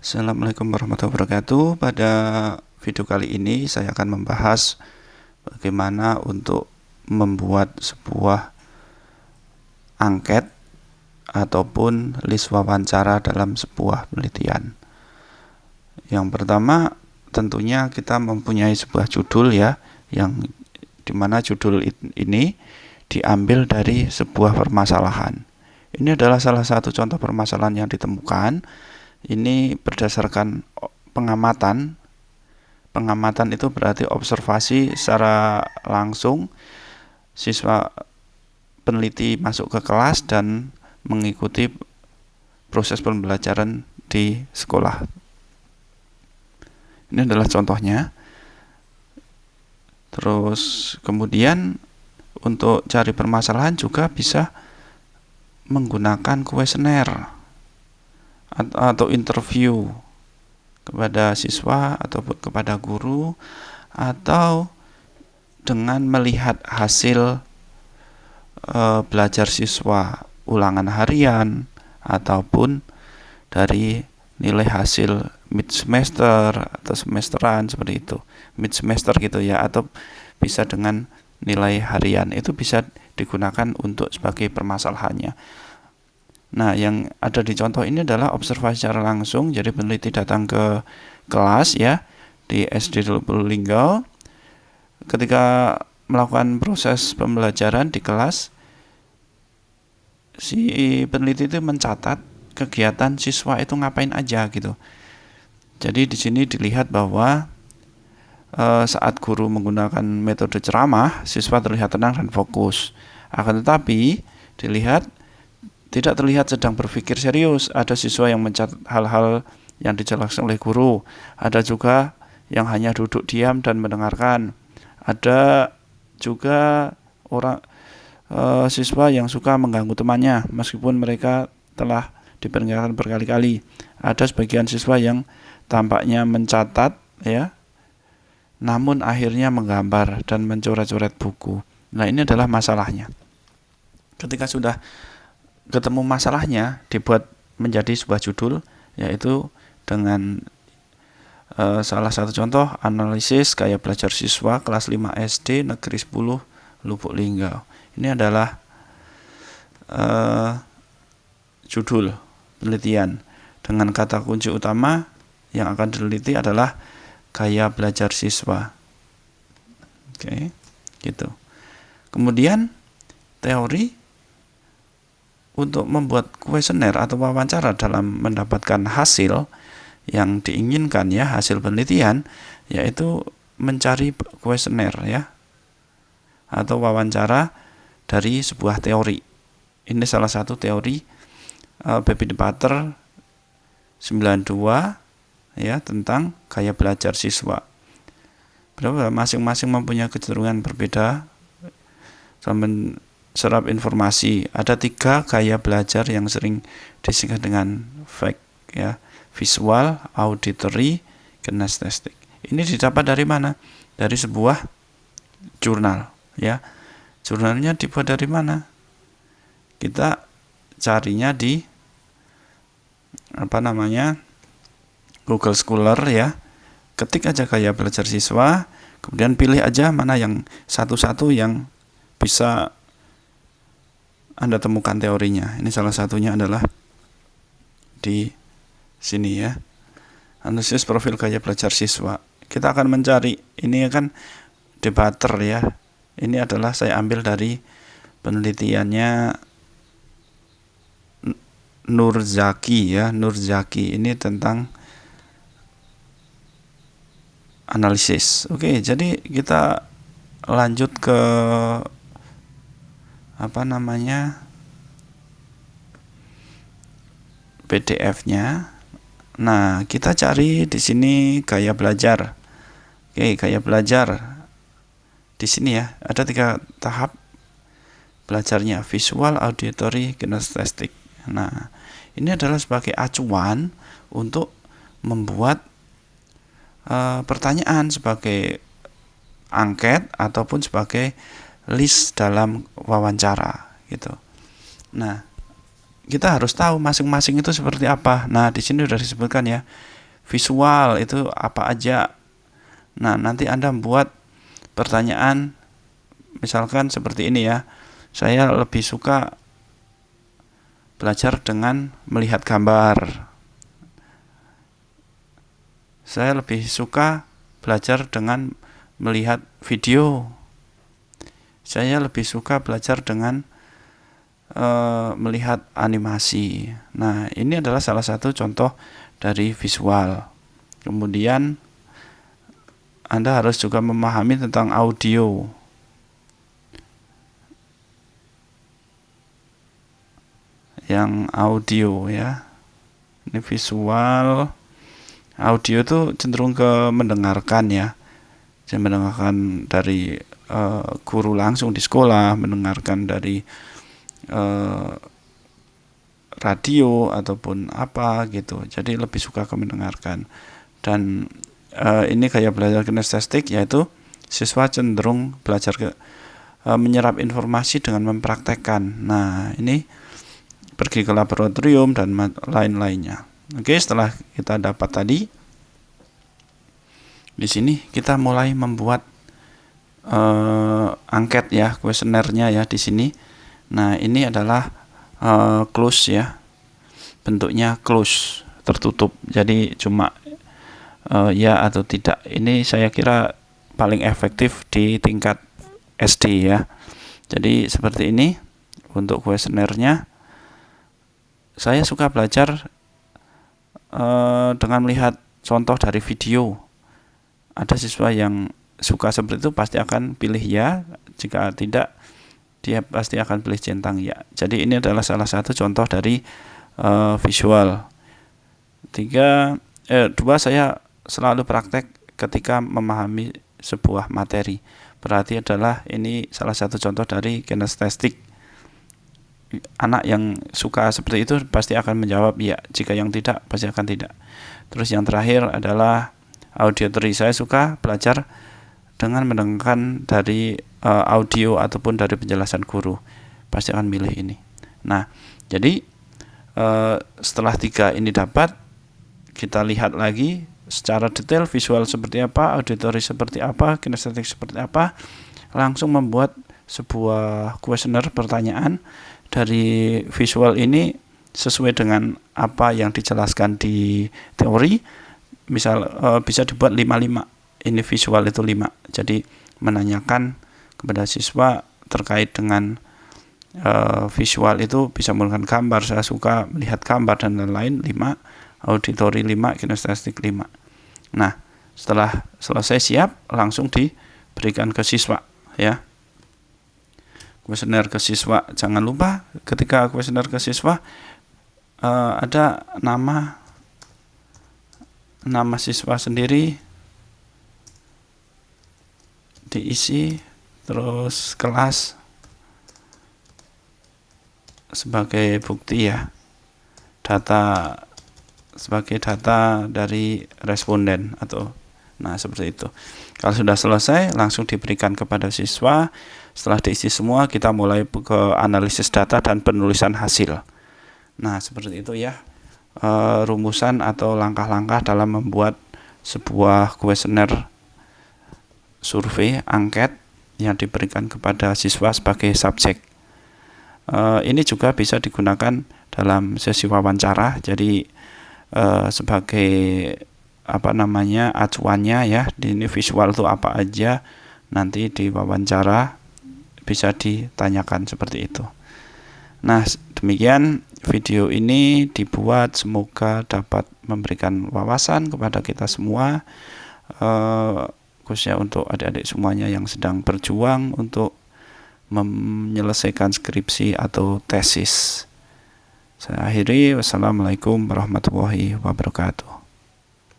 Assalamualaikum warahmatullahi wabarakatuh. Pada video kali ini saya akan membahas bagaimana untuk membuat sebuah angket ataupun list wawancara dalam sebuah penelitian. Yang pertama, tentunya kita mempunyai sebuah judul ya, yang dimana judul ini diambil dari sebuah permasalahan. Ini adalah salah satu contoh permasalahan yang ditemukan. Ini berdasarkan pengamatan. Pengamatan itu berarti observasi secara langsung. Siswa peneliti masuk ke kelas dan mengikuti proses pembelajaran di sekolah. Ini adalah contohnya. Terus kemudian untuk cari permasalahan juga bisa menggunakan kuesioner atau interview kepada siswa ataupun kepada guru, atau dengan melihat hasil belajar siswa ulangan harian ataupun dari nilai hasil mid semester atau semesteran seperti itu, mid semester gitu ya, atau bisa dengan nilai harian. Itu bisa digunakan untuk sebagai permasalahannya. Nah, yang ada di contoh ini adalah observasi secara langsung. Jadi peneliti datang ke kelas ya, di SD Lubulingga. Ketika melakukan proses pembelajaran di kelas, si peneliti itu mencatat kegiatan siswa itu ngapain aja gitu. Jadi di sini dilihat bahwa saat guru menggunakan metode ceramah, siswa terlihat tenang dan fokus. Akan tetapi dilihat tidak terlihat sedang berpikir serius. Ada siswa yang mencatat hal-hal yang dijelaskan oleh guru. Ada juga yang hanya duduk diam dan mendengarkan. Ada juga siswa yang suka mengganggu temannya meskipun mereka telah diperingatkan berkali-kali. Ada sebagian siswa yang tampaknya mencatat ya, namun akhirnya menggambar dan mencoret-coret buku. Nah, ini adalah masalahnya. Ketika sudah ketemu masalahnya, dibuat menjadi sebuah judul, yaitu dengan salah satu contoh analisis gaya belajar siswa kelas 5 SD Negeri 10 Lubuk Linggau. Ini adalah judul penelitian dengan kata kunci utama yang akan diteliti adalah gaya belajar siswa. Oke, gitu. Kemudian teori untuk membuat kuesioner atau wawancara dalam mendapatkan hasil yang diinginkan ya, hasil penelitian, yaitu mencari kuesioner ya, atau wawancara dari sebuah teori. Ini salah satu teori Baby Debater 92 ya, tentang gaya belajar siswa. Masing-masing mempunyai kecenderungan berbeda dalam serap informasi. Ada 3 gaya belajar yang sering disingkat dengan FACT ya: visual, auditory, kinestetik. Ini didapat dari mana? Dari sebuah jurnal ya. Jurnalnya dibuat dari mana? Kita carinya di Google Scholar ya. Ketik aja gaya belajar siswa, kemudian pilih aja mana yang satu-satu yang bisa Anda temukan teorinya. Ini salah satunya adalah di sini ya. Analisis profil gaya belajar siswa. Kita akan mencari, ini kan debater ya. Ini adalah saya ambil dari penelitiannya Nurzaki ya. Nurzaki ini tentang analisis. Oke, jadi kita lanjut ke PDF-nya. Nah, kita cari di sini gaya belajar. Oke, gaya belajar. Di sini ya, ada 3 tahap belajarnya: visual, auditory, kinestetik. Nah, ini adalah sebagai acuan untuk membuat pertanyaan sebagai angket ataupun sebagai list dalam wawancara gitu. Nah, kita harus tahu masing-masing itu seperti apa. Nah, di sini sudah disebutkan ya. visual itu apa aja. Nah, nanti Anda membuat pertanyaan misalkan seperti ini ya. Saya lebih suka belajar dengan melihat gambar. Saya lebih suka belajar dengan melihat video. Saya lebih suka belajar dengan melihat animasi. Nah, ini adalah salah satu contoh dari visual. Kemudian Anda harus juga memahami tentang audio. Yang audio ya. Ini visual. Audio itu cenderung ke mendengarkan ya. Saya mendengarkan dari guru langsung di sekolah, mendengarkan dari radio ataupun apa gitu. Jadi lebih suka ke mendengarkan. Dan ini gaya belajar kinestetik, yaitu siswa cenderung belajar menyerap informasi dengan mempraktekkan. Nah, ini pergi ke laboratorium dan lain-lainnya. Oke, setelah kita dapat tadi, di sini kita mulai membuat angket ya, kuesionernya ya di sini. Nah, ini adalah close ya, bentuknya close, tertutup. Jadi cuma ya atau tidak. Ini saya kira paling efektif di tingkat SD ya. Jadi seperti ini untuk kuesionernya. Saya suka belajar dengan melihat contoh dari video. Ada siswa yang suka seperti itu pasti akan pilih ya. Jika tidak, dia pasti akan pilih centang ya. Jadi ini adalah salah satu contoh dari visual. 2, saya selalu praktek ketika memahami sebuah materi. Berarti adalah ini salah satu contoh dari kinestetik. Anak yang suka seperti itu pasti akan menjawab ya. Jika yang tidak, pasti akan tidak. Terus yang terakhir adalah auditory. Saya suka belajar dengan mendengarkan dari audio ataupun dari penjelasan guru. Pasti akan milih ini. Nah, jadi setelah 3 ini dapat, kita lihat lagi secara detail visual seperti apa, auditory seperti apa, kinestetik seperti apa. Langsung membuat sebuah kuesioner pertanyaan dari visual ini sesuai dengan apa yang dijelaskan di teori. Misal bisa dibuat 5-5. Ini visual itu 5. Jadi menanyakan kepada siswa terkait dengan visual itu bisa menggunakan gambar. Saya suka melihat gambar dan lain-lain. 5, auditory 5, kinestetik 5. Nah, setelah selesai siap, langsung diberikan ke siswa ya. Kuesioner ke siswa, jangan lupa ketika kuesioner ke siswa ada nama siswa sendiri diisi, terus kelas sebagai bukti ya, data sebagai data dari responden atau seperti itu. Kalau sudah selesai, langsung diberikan kepada siswa. Setelah diisi semua, kita mulai ke analisis data dan penulisan hasil. Nah, seperti itu ya rumusan atau langkah-langkah dalam membuat sebuah kuesioner survei, angket yang diberikan kepada siswa sebagai subjek. Ini juga bisa digunakan dalam sesi wawancara. Jadi sebagai acuannya ya, di ini visual itu apa aja, nanti di wawancara bisa ditanyakan seperti itu. Nah, demikian video ini dibuat, semoga dapat memberikan wawasan kepada kita semua, khususnya untuk adik-adik semuanya yang sedang berjuang untuk menyelesaikan skripsi atau tesis. Saya akhiri, wassalamualaikum warahmatullahi wabarakatuh.